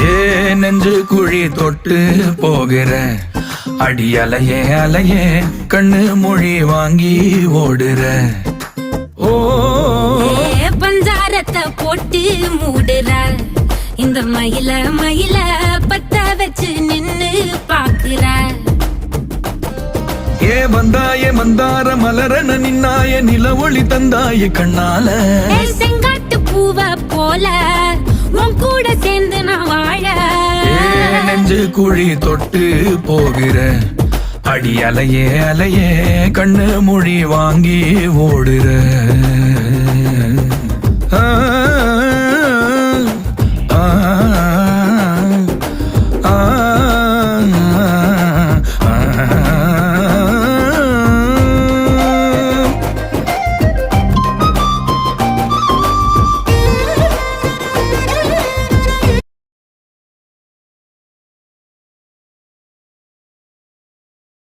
ஏ நெஞ்சு குழி தொட்டு போகிற அடி அலையே அலையே கண்ணு மொழி வாங்கி ஓடுற. ஓ பஞ்சாரத்தை போட்டு மூடுற இந்த மயில மயில பத்த வச்சு நின்னு பாக்குற. ஏ வந்தாய மந்தார மலரன நின்னாய நில ஒளி தந்தாய கண்ணால. செங்காட்டு பூவ போல உன் கூட சேர்ந்து நான் வாழ. நெஞ்சு குழி தொட்டு போகிற அடி அலையே அலையே கண்ணு மொழி வாங்கி ஓடுற. ஆ ஆ